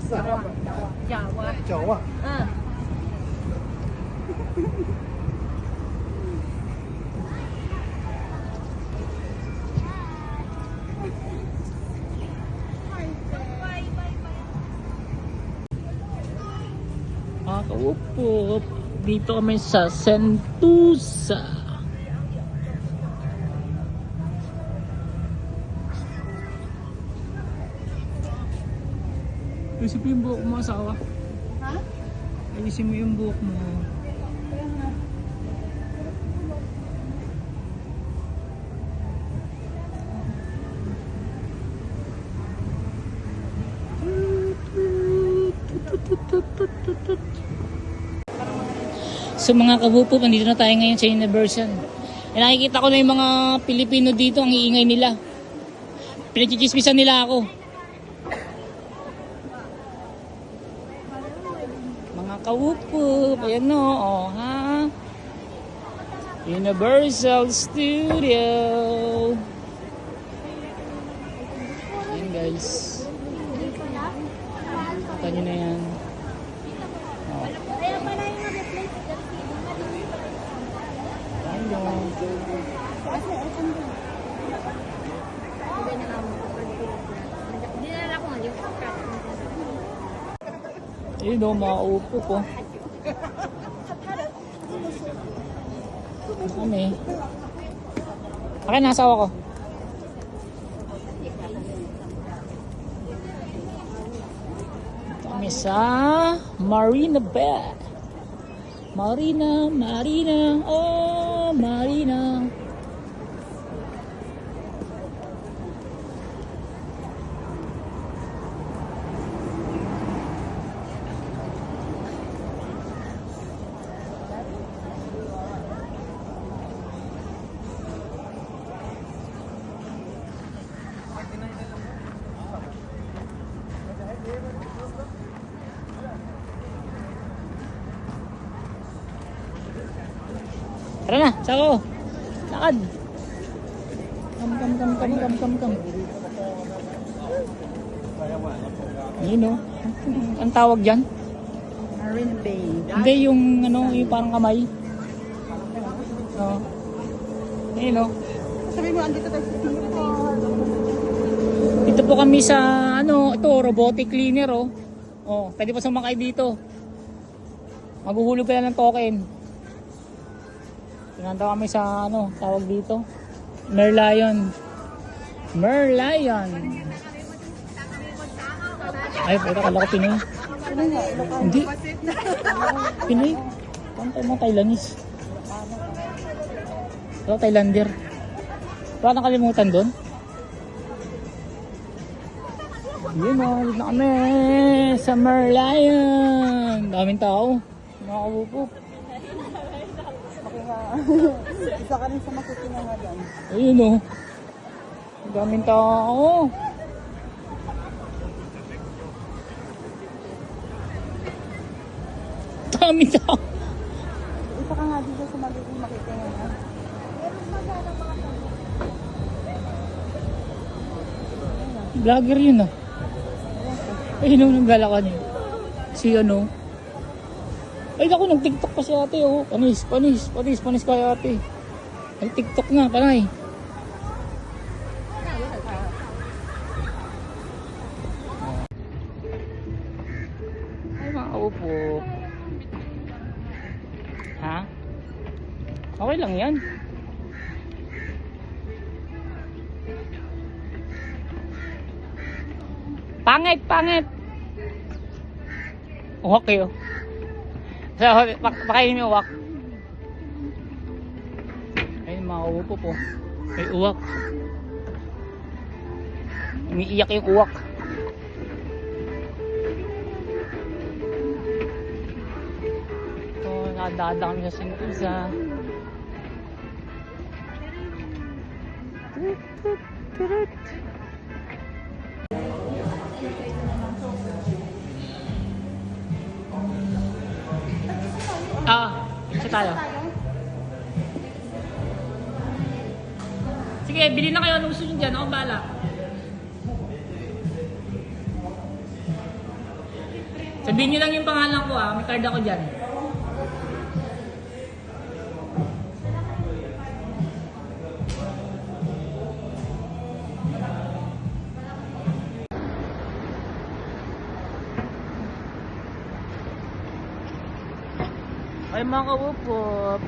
Jawa. Jawa. Kaupo. Dito kami sa Sentosa. Ayusin mo yung buhok mo, asawa. Ha? Ayusin mo yung buhok mo. So mga kabupo, nandito na tayo ngayon sa Universal. E nakikita ko na yung mga Pilipino dito, ang iingay nila. Pinagchichismisan nila ako. Mga kabupo, ayan o, oh, ha? Universal Studio. Ayan guys. Kita nyo na yan. Ayun o, mga upo ko. Ano kami? Akin, nasawa ko. Ito kami sa Marina Bay. Marina, oh Marina. Tara na, sako. Lakad. Kam. Yun o. Ang tawag dyan? Marina Bay. Hindi yung ano, yung parang kamay. Oo. Ayun o. Sabi mo, andito tayo sa Singapore. Dito po kami sa ano, ito robotic cleaner oh. Oh, pwede pa sumakay dito. Maghuhulog ka lang ng token. Pinanta kami sa ano, tawag dito. Merlion. Ay, pwede kala ko Pinoy. Hindi. Pinoy. Parang tayo mga Thailandese. Ito, Thailander. Wala nakalimutan doon. Yun o, dito na kami sa Merlion. Daming tao. Mga kabupo. Isa ka rin sa makikinangadan. Ayun o. Daming tao. Daming tao. Isa ka nga dito sa magiging makikinangadan. Vlogger yun ah. Ayun o, naglalakad. Si ano. Ay naku, nag-tiktok pa si ate oh. Panis kaya ate. Ay tiktok nga, panay. Ay mga kaupo. Ha? Okay lang yan. Pangit. Uwak kayo. So, pakainin mo uwak. Ayun, mga upo po. May uwak. Umiiyak yung uwak. So, nakadada kami sa Sentosa. Isa tayo. Sige, bili na kayo. Anong gusto nyo dyan? Ako bala. Sabihin nyo lang yung pangalan ko ah. May card ako dyan. Ay mga kawupop.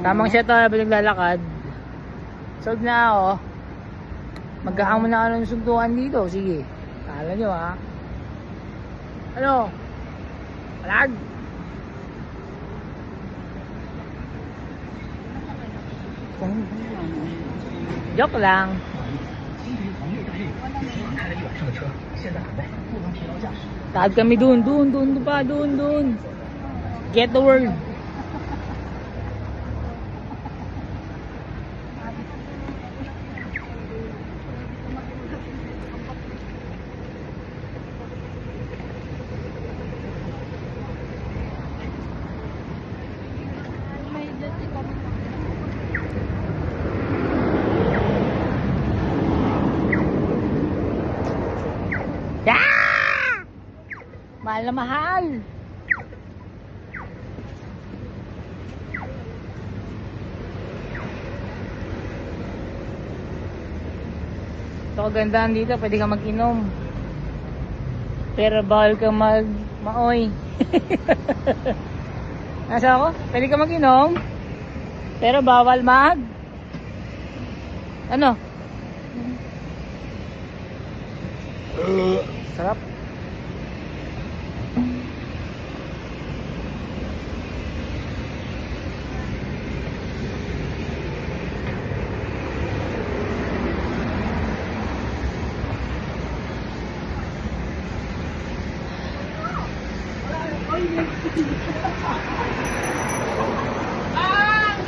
Tamang siya tayo naglalakad. Solve na ako. Magkakamo na ano yung suntukan dito. Sige. Kala nyo ha. Ano? Palag? Joke lang. Takad kami dun pa. Get the world. Ah! Mahal na mahal. Ito kagandahan dito, pwede ka mag-inom. Pero bawal ka maoy. Nasa ako? Pwede ka mag-inom. Pero bawal ano? Sarap.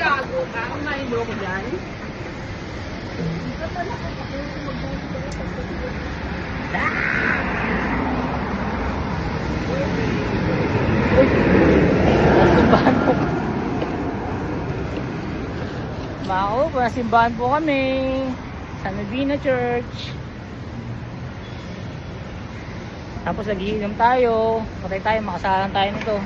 Gago ka. Ang mahilo ko dyan. Simbahan po. Simbahan po kami sa Medina Church. Tapos nagiinom tayo. Patay tayo, makasalan tayo nito.